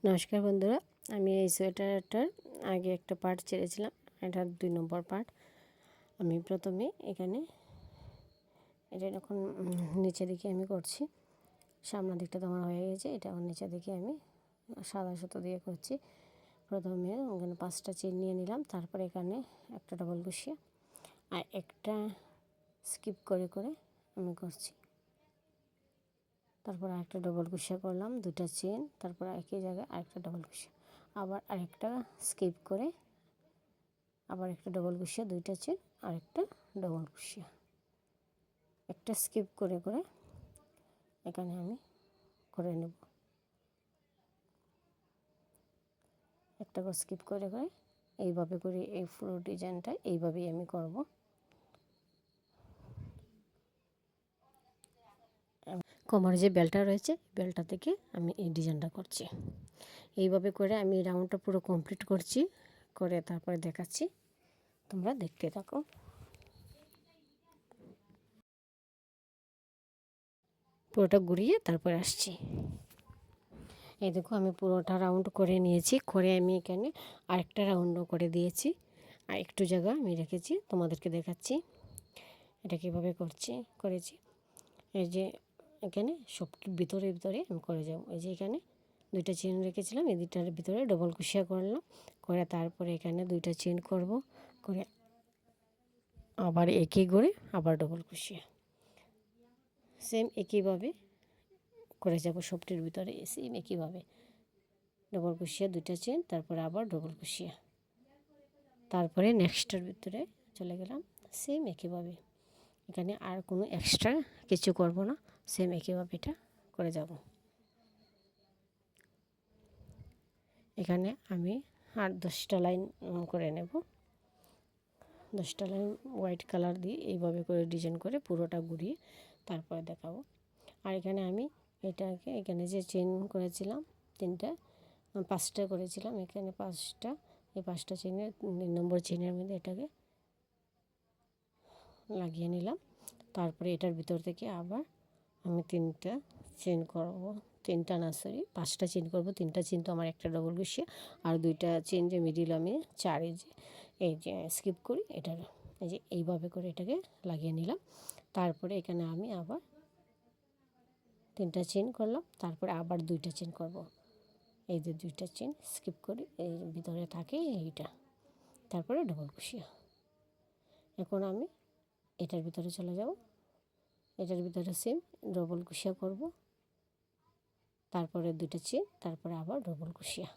নমস্কার বন্ধুরা, আমি এই সোয়েটারটার আগে একটা পার্ট ছেড়েছিলাম, এটার 2 নম্বর পার্ট। আমি প্রথমে এখানে এটা এখন নিচে দিকে আমি করছি। সামনের দিকটা তো আমার হয়ে গেছে, এটা আমার নিচে দিকে আমি সাদা সুতো দিয়ে করছি। প্রথমে এখানে 5টা চেন নিয়ে নিলাম, তারপরে এখানে একটা ডবল ক্রোশিয়া আর একটা স্কিপ করে করে আমি করছি। তারপর আরেকটা ডবল ক্রোশিয়া করলাম, 2টা চেন, তারপর একই জায়গায় আরেকটা ডবল ক্রোশিয়া, আবার আরেকটা স্কিপ করে আবার একটা ডবল ক্রোশিয়া, 2টা চেন, আরেকটা ডবল ক্রোশিয়া, একটা স্কিপ করে করে এখানে আমি করে নেব। একটা করে স্কিপ করে করে এইভাবে করে এই পুরো ডিজাইনটা এইভাবেই আমি করব। কোমরে যে বেলটা রয়েছে, বেলটা থেকে আমি এই ডিজাইনটা করছি। এইভাবে করে আমি রাউন্ডটা পুরো কমপ্লিট করছি, করে তারপরে দেখাচ্ছি, তোমরা দেখতে থাকো। পুরোটা ঘুরিয়ে তারপরে আসছি। এই দেখো, আমি পুরোটা রাউন্ড করে নিয়েছি, করে আমি এখানে আরেকটা রাউন্ডও করে দিয়েছি, আর একটু জায়গা আমি রেখেছি, তোমাদেরকে দেখাচ্ছি এটা কীভাবে করেছি। এই যে এখানে সব ভিতরে ভিতরে আমি করে যাব। এই যে এখানে 2টা চেন রেখেছিলাম, এই 2টার ভিতরে ডবল ক্রোশিয়া করলাম, করে তারপরে এখানে 2টা চেন করব, করে আবার একই করে আবার ডবল ক্রোশিয়া, সেম একইভাবে করে যাব। সবটির ভিতরে সেম একইভাবে ডবল ক্রোশিয়া, 2টা চেন, তারপরে আবার ডবল ক্রোশিয়া, তারপরে নেক্সটের ভিতরে চলে গেলাম। সেম একইভাবে এখানে আর কোনো এক্সট্রা কিছু করব না, সেম একইভাবে এটা করে যাব। এখানে আমি আর 10টা লাইন করে নেব। 10টা লাইন হোয়াইট কালার দিয়ে এইভাবে করে ডিজাইন করে পুরোটা ঘুরিয়ে তারপরে দেখাবো। আর এখানে আমি এটাকে এখানে যে চেন করেছিলাম 5টা করেছিলাম, এখানে 5টা, এই 5টা চেনের 3 নম্বর চেনের মধ্যে এটাকে লাগিয়ে নিলাম। তারপরে এটার ভিতর থেকে আবার আমি 3টা চেন করব, 3টা না সরি 5টা চেন করব। 3টা চেন তো আমার একটা ডবল ক্রোশিয়া, আর 2টা চেন যে মিডিল আমি 4 এই যে স্কিপ করি, এটার এই যে এইভাবে করে এটাকে লাগিয়ে নিলাম। তারপরে এখানে আমি আবার 3টা চেন করলাম, তারপরে আবার 2টা চেন করব। এই যে 2টা চেন স্কিপ করি, এই ভিতরে থাকে এইটা, তারপরে ডবল ক্রোশিয়া। এখন আমি এটার ভিতরে চলে যাব, এটার ভিতরে সেম ডবল ক্রোশিয়া করব, তারপরে 2টা চেন, তারপরে আবার ডবল ক্রোশিয়া।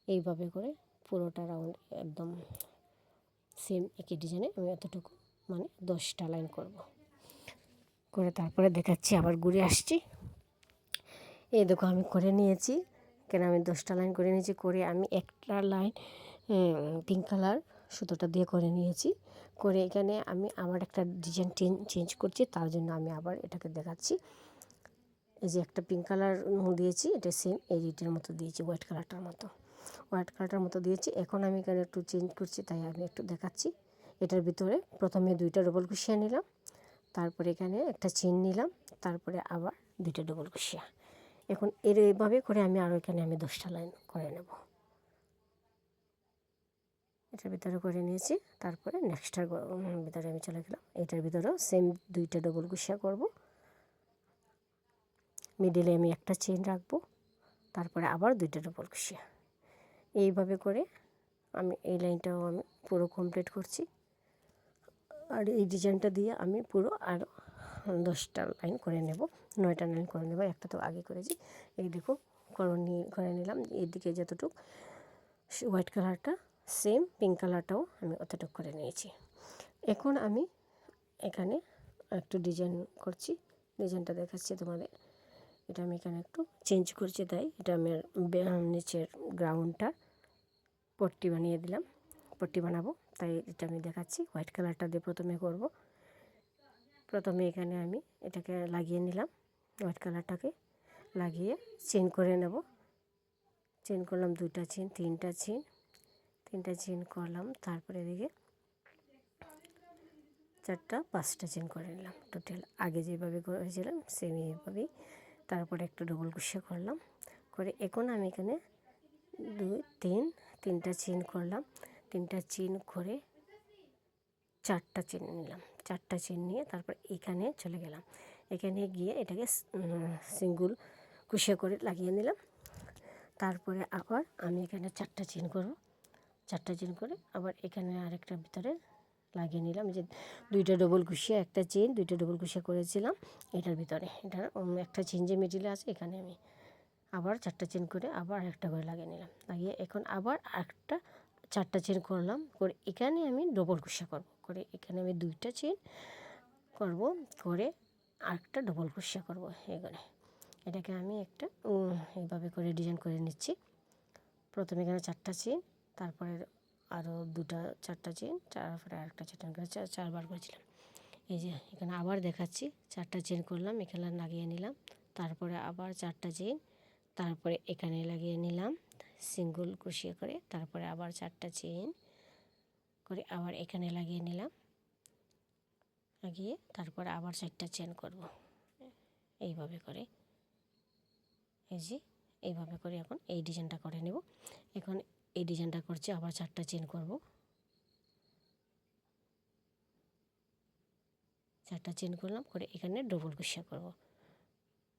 এইভাবে করে পুরোটা রাউন্ড একদম সেম একই ডিজাইনে আমি এতটুকু মানে 10টা লাইন করব, করে তারপরে দেখাচ্ছি। আবার ঘুরে আসছি। এই দেখো, আমি করে নিয়েছি, কেন আমি 10টা লাইন করে নিয়েছি, করে আমি একটা লাইন পিঙ্ক কালার সুতোটা দিয়ে করে নিয়েছি, করে এখানে আমি আবার একটা ডিজাইন চেঞ্জ করছি, তার জন্য আমি আবার এটাকে দেখাচ্ছি। এই যে একটা পিঙ্ক কালার দিয়েছি, এটা সেম এই রিটের মতো দিয়েছি, হোয়াইট কালারটার মতো দিয়েছি। এখন আমি এখানে একটু চেঞ্জ করছি, তাই আমি একটু দেখাচ্ছি। এটার ভিতরে প্রথমে 2টা ডবল ক্রোশিয়া নিলাম, তারপরে এখানে একটা চেন নিলাম, তারপরে আবার 2টা ডবল ক্রোশিয়া। এখন এইভাবে করে আমি আরও এখানে আমি 10টা লাইন করে নেব। এটার ভিতরে করে নিয়েছি, তারপরে নেক্সটটার ভিতরে আমি চলে গেলাম। এটার ভিতরেও সেম 2টা ডবল ক্রোশিয়া করব, মিডিলে আমি একটা চেন রাখবো, তারপরে আবার 2টা ডবল ক্রোশিয়া। এইভাবে করে আমি এই লাইনটাও আমি পুরো কমপ্লিট করছি। আর এই ডিজাইনটা দিয়ে আমি পুরো আরও 10টা লাইন করে নেব, 9টা লাইন করে নেব। একটা তো আগে করেছি, এই দেখো করে নিলাম। এইদিকে যতটুকু হোয়াইট কালারটা সেম পিঙ্ক কালারটাও আমি অতটুকু করে নিয়েছি। এখন আমি এখানে একটু ডিজাইন করছি, ডিজাইনটা দেখাচ্ছি তোমাদের। এটা আমি এখানে একটু চেঞ্জ করছি, তাই এটা আমি নিচের গ্রাউন্ডটা পট্টি বানিয়ে দিলাম, পট্টি বানাবো, তাই এটা আমি দেখাচ্ছি। হোয়াইট কালারটা দিয়ে প্রথমে করব। প্রথমে এখানে আমি এটাকে লাগিয়ে নিলাম, হোয়াইট কালারটাকে লাগিয়ে চেন করে নেব। চেন করলাম 2টা চেন, 3টা চেন করলাম, তারপরে এদিকে 4টা 5টা চেন করে নিলাম টোটাল। আগে যেভাবে করেছিলাম সেম এইভাবেই। তারপরে একটা ডবল ক্রোশিয়া করলাম, করে এখন আমি এখানে 2 3 তিনটা চেন করলাম, তিনটা চেন করে চারটা চেন নিলাম, চারটা চেন নিয়ে তারপর এখানে চলে গেলাম, এখানে গিয়ে এটাকে সিঙ্গেল কুশিয়া করে লাগিয়ে নিলাম। তারপরে আবার আমি এখানে চারটা চেন করব, চারটা চেন করে আবার এখানে আরেকটা ভিতরে লাগিয়ে নিলাম। যে দুইটা ডবল কুশিয়া, একটা চেন, দুইটা ডবল কুশিয়া করেছিলাম এটার ভিতরে, এটা একটা চেন যে মিডিলে আছে এখানে আমি আবার চারটা চেন করে আবার একটা করে লাগিয়ে নিলাম। লাগিয়ে এখন আবার একটা চারটা চেন করলাম, করে এখানে আমি ডবল কুশিয়া করব, করে এখানে আমি দুইটা চেন করব, করে আরেকটা ডবল কুশিয়া করব। এখানে এটাকে আমি একটা এইভাবে করে ডিজাইন করে নিচ্ছি। প্রথমে এখানে চারটা চেন, তারপরে আরও দুটা চারটা চেন, তারপরে আরেকটা চেন করে চারবার করেছিলাম। এই যে এখানে আবার দেখাচ্ছি, চারটা চেন করলাম, এখানে লাগিয়ে নিলাম, তারপরে আবার চারটা চেন, তারপরে এখানে লাগিয়ে নিলাম সিঙ্গেল কুশিয়া করে, তারপরে আবার চারটা চেন করে আবার এখানে লাগিয়ে নিলাম, লাগিয়ে তারপরে আবার চারটা চেন করব এইভাবে করে। এই যে এইভাবে করে এখন এই ডিজাইনটা করে নেব। এখন এই ডিজাইনটা করছি, আবার চারটা চেন করব, চারটা চেন করলাম, করে এখানে ডবল কুশিয়া করব,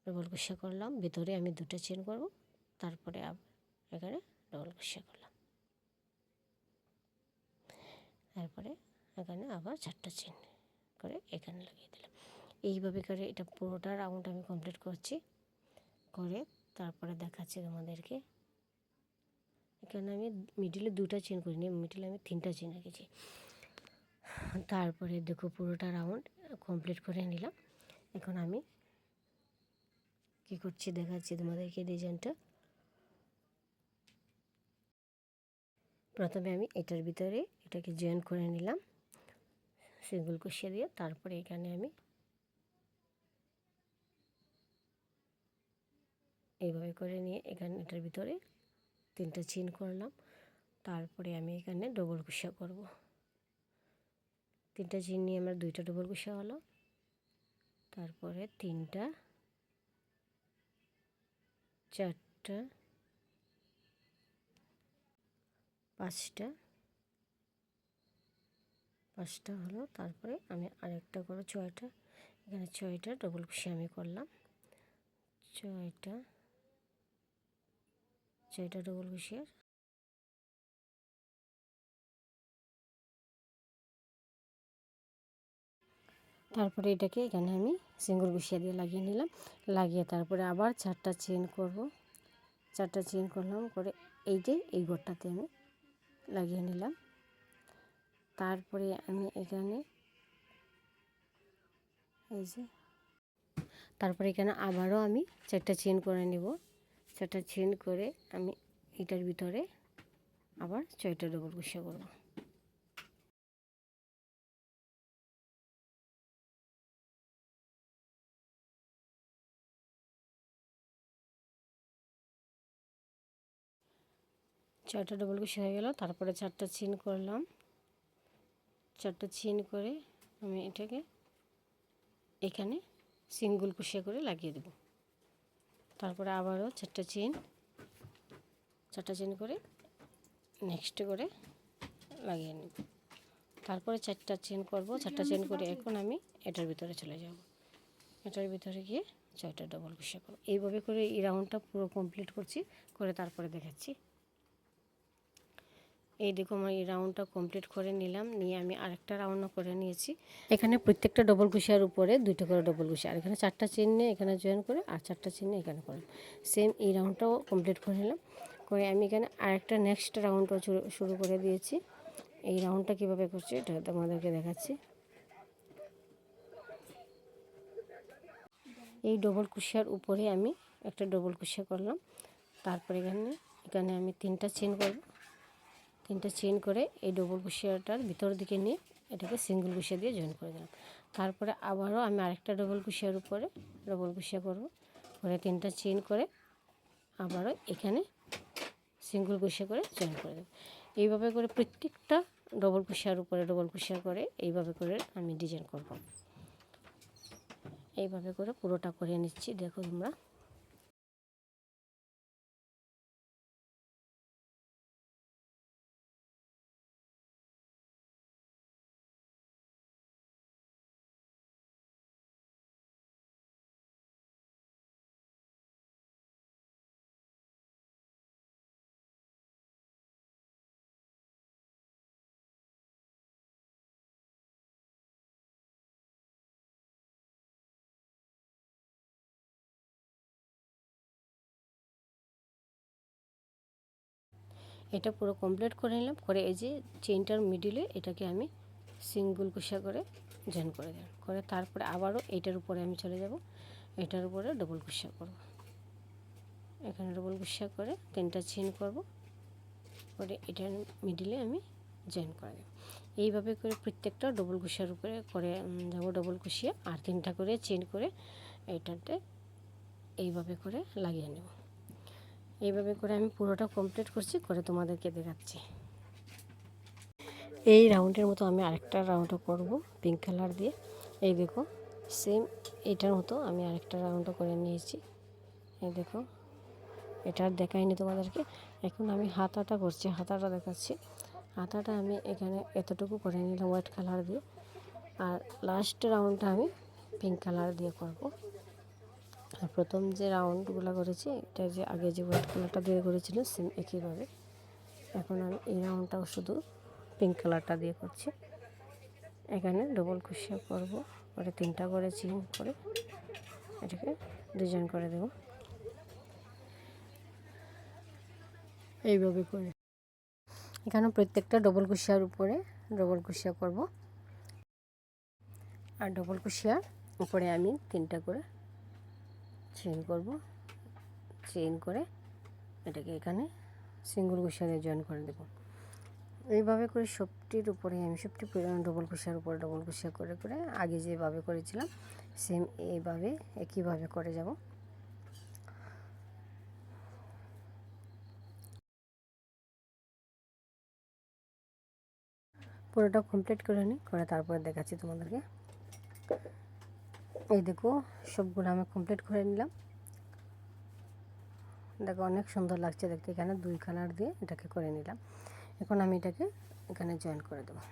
ডবল কুশিয়া করলাম, ভিতরে আমি দুটো চেন করব, তারপরে এখানে ডবল কুশিয়া করলাম, তারপরে এখানে আবার চারটা চেন করে এখানে লাগিয়ে দিলাম। এইভাবে করে এটা পুরোটা রাউন্ড আমি কমপ্লিট করছি, করে তারপরে দেখাচ্ছি তোমাদেরকে। এখানে আমি মিডিলে দুটা চেন করিনি, মিডিলে আমি তিনটা চেন রেখেছি। তারপরে দেখো পুরোটা রাউন্ড কমপ্লিট করে নিলাম। এখন আমি কী করছি দেখাচ্ছি তোমাদেরকে ডিজাইনটা। প্রথমে আমি এটার ভিতরে এটাকে জয়েন করে নিলাম সিঙ্গেল কুশিয়া দিয়ে, তারপরে এখানে আমি এইভাবে করে নিয়ে এখানে এটার ভিতরে তিনটা চেন করলাম, তারপরে আমি এখানে ডবল কুশিয়া করব। তিনটা চেন নিয়ে আমার দুইটা ডবল কুশিয়া হলো, তারপরে তিনটা, চারটা, পাঁচটা হলো, তারপরে আমি আরেকটা করে ছয়টা, এখানে ছয়টা ডবল কুশিয়া আমি করলাম, ছয়টা ডবল কুশিয়ার। তারপরে এটাকে এখানে আমি সিঙ্গেল কুশিয়া দিয়ে লাগিয়ে নিলাম, লাগিয়ে তারপরে আবার চারটা চেন করব, চারটা চেন করলাম, করে এই যে এই ঘরটাতে আমি লাগিয়ে নিলাম। তারপরে আমি এখানে এই যে তারপরে এখানে আবারও আমি চারটা চেন করে নেব, চারটা চেন করে আমি এটার ভিতরে আবার ছয়টা ডবল কুশিয়া করব। ছয়টা ডবল কুশিয়া হয়ে গেল, তারপরে চারটা চেন করলাম, চারটা চেন করে আমি এটাকে এখানে সিঙ্গেল কুশিয়া করে লাগিয়ে দেব। তারপরে আবারও চারটা চেন করে নেক্সট করে লাগিয়ে নেব। তারপরে চারটা চেন করব, চারটা চেন করে এখন আমি এটার ভিতরে চলে যাব, এটার ভিতরে গিয়ে ছয়টা ডবল কুশিয়া করব। এইভাবে করে এই রাউন্ডটা পুরো কমপ্লিট করছি, করে তারপরে দেখাচ্ছি। এই দেখো আমার এই রাউন্ডটা কমপ্লিট করে নিলাম, নিয়ে আমি আরেকটা রাউন্ডও করে নিয়েছি। এখানে প্রত্যেকটা ডবল কুশিয়ার উপরে দুটো করে ডবল কুশিয়া, আর এখানে চারটা চেন নিয়ে এখানে জয়েন করে আর চারটা চেন নিয়ে এখানে করলাম। সেম এই রাউন্ডটাও কমপ্লিট করে নিলাম, করে আমি এখানে আরেকটা নেক্সট রাউন্ডও শুরু করে দিয়েছি। এই রাউন্ডটা কীভাবে করছি এটা তোমাদেরকে দেখাচ্ছি। এই ডবল কুশিয়ার উপরে আমি একটা ডবল কুশিয়া করলাম, তারপরে এখানে আমি তিনটা চেন করব, তিনটা চেন করে এই ডবল কুশিয়াটার ভিতর দিকে নিয়ে এটাকে সিঙ্গেল কুশিয়া দিয়ে জয়েন করে দিলাম। তারপরে আবারও আমি আরেকটা ডবল কুশিয়ার উপরে ডবল কুশিয়া করব, করে তিনটা চেন করে আবারও এখানে সিঙ্গেল কুশিয়া করে জয়েন করে দেব। এইভাবে করে প্রত্যেকটা ডবল কুশিয়ার উপরে ডবল কুশিয়া করে এইভাবে করে আমি ডিজাইন করব। এইভাবে করে পুরোটা করে নিচ্ছি, দেখো তোমরা। এটা পুরো কমপ্লিট করে নিলাম। করে এই যে চেইনটার মিডিলে এটাকে আমি সিঙ্গেল কুশিয়া করে জয়েন করে দিলাম। করে তারপরে আবারও এটার উপরে আমি চলে যাব, এটার উপরে ডবল কুশিয়া করব। এখানে ডবল কুশিয়া করে 3টা চেইন করব, করে এটার মিডিলে আমি জয়েন করে দেব। এইভাবে করে প্রত্যেকটা ডবল কুশিয়ার উপরে করে যাব ডবল কুশিয়া, আর 3টা করে চেইন করে এটাতে এইভাবে করে লাগিয়ে নেব। এইভাবে করে আমি পুরোটা কমপ্লিট করছি, করে তোমাদেরকে দেখাচ্ছি। এই রাউন্ডের মতো আমি আরেকটা রাউন্ডও করব পিঙ্ক কালার দিয়ে। এই দেখো সেম এটার মতো আমি আরেকটা রাউন্ডও করে নিয়েছি। এই দেখো, এটা আর দেখাইনি তোমাদেরকে। এখন আমি হাতাটা করছি, হাতাটা দেখাচ্ছি। হাতাটা আমি এখানে এতটুকু করে নিলাম হোয়াইট কালার দিয়ে, আর লাস্ট রাউন্ডটা আমি পিঙ্ক কালার দিয়ে করব। আর প্রথম যে রাউন্ডগুলো করেছি, এটা যে আগে যে হোয়াইট কালারটা দিয়ে করেছিল সেম একইভাবে এখন আমি এই রাউন্ডটাও শুধু পিঙ্ক কালারটা দিয়ে করছি। এখানে ডবল কুশিয়া করব, করে 3টা করে চেইন করে এটাকে ডিজাইন করে দেব এইভাবে করে। এখানে প্রত্যেকটা ডবল কুশিয়ার উপরে ডবল কুশিয়া করব, আর ডবল কুশিয়ার উপরে আমি 3টা করে চেইন করব। চেইন করে এটাকে এখানে সিঙ্গেল কুশিয়া দিয়ে জয়েন করে দেব। এইভাবে করে সবটির উপরে আমি সবটি ডবল কুশিয়ার উপরে ডবল কুশিয়া করে করে আগে যেভাবে করেছিলাম সেম এইভাবে একইভাবে করে যাব। পুরোটা কমপ্লিট করে নিই, করে তারপরে দেখাচ্ছি তোমাদেরকে। এই দেখো সবগুলো আমি কমপ্লিট করে নিলাম। দেখো অনেক সুন্দর লাগছে দেখতে। এখানে 2 কালার দিয়ে এটাকে করে নিলাম। এখন আমি এটাকে এখানে জয়েন করে দেবো।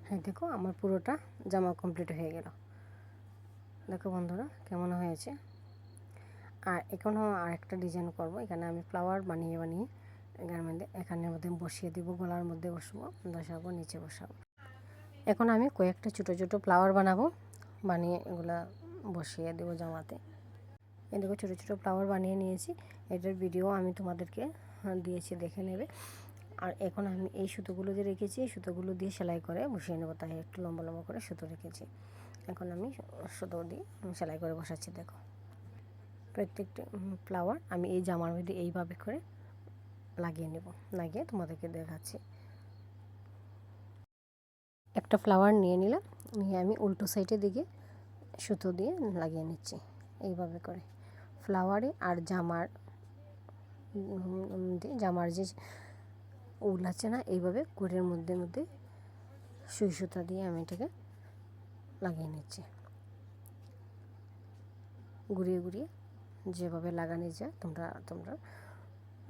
হ্যাঁ দেখো আমার পুরোটা জামা কমপ্লিট হয়ে গেল। দেখো বন্ধুরা কেমন হয়েছে। আর এখনও আরেকটা ডিজাইন করব। এখানে আমি ফ্লাওয়ার বানিয়ে বানিয়ে এখানের মধ্যে বসিয়ে দিব, গলার মধ্যে বসাবো, নিচে বসাবো। এখন আমি কয়েকটা ছোটো ছোটো ফ্লাওয়ার বানাবো, বানিয়ে এগুলা বসিয়ে দেবো জামাতে। এই দেখো ছোটো ছোটো ফ্লাওয়ার বানিয়ে নিয়েছি। এটার ভিডিও আমি তোমাদেরকে দিয়েছি, দেখে নেবে। আর এখন আমি এই সুতোগুলো যে রেখেছি, এই সুতোগুলো দিয়ে সেলাই করে বসিয়ে নেবো, তাই একটু লম্বা লম্বা করে সুতো রেখেছি। এখন আমি সুতো দিয়ে সেলাই করে বসাচ্ছি। দেখো প্রত্যেকটা ফ্লাওয়ার আমি এই জামার মধ্যে এইভাবে করে লাগিয়ে নেব, লাগিয়ে তোমাদেরকে দেখাচ্ছি। একটা ফ্লাওয়ার নিয়ে নিলাম, নিয়ে আমি উল্টো সাইডের দিকে সুতো দিয়ে লাগিয়ে নিচ্ছি এইভাবে করে ফ্লাওয়ারে। আর জামার যে উল আছে না, এইভাবে কোরের মধ্যে মধ্যে সুই সুতা দিয়ে আমি এটাকে লাগিয়ে নিচ্ছি, ঘুরিয়ে ঘুরিয়ে যেভাবে লাগানো যায় তোমরা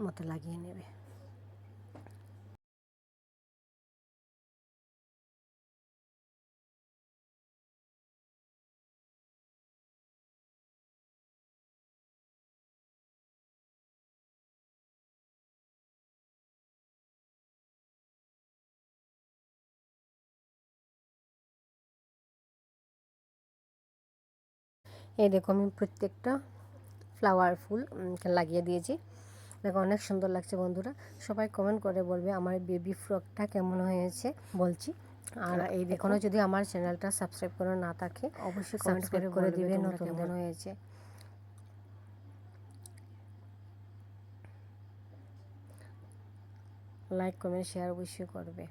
মতো লাগিয়ে নেবে। এই দেখো আমি প্রত্যেকটা ফ্লাওয়ার ফুল লাগিয়ে দিয়েছি। দেখো অনেক সুন্দর লাগছে বন্ধুরা। সবাই কমেন্ট করে বলবে আমার বেবি ফ্রকটা কেমন হয়েছে বলছি। আর এই এখনও যদি আমার চ্যানেলটা সাবস্ক্রাইব করে না থাকে অবশ্যই কমেন্ট করে দিবে নতুন কেমন হয়েছে। লাইক কমেন্ট শেয়ার অবশ্যই করবে।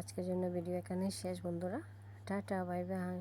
আজকের জন্য ভিডিও এখানেই শেষ বন্ধুরা। Tata bye bye.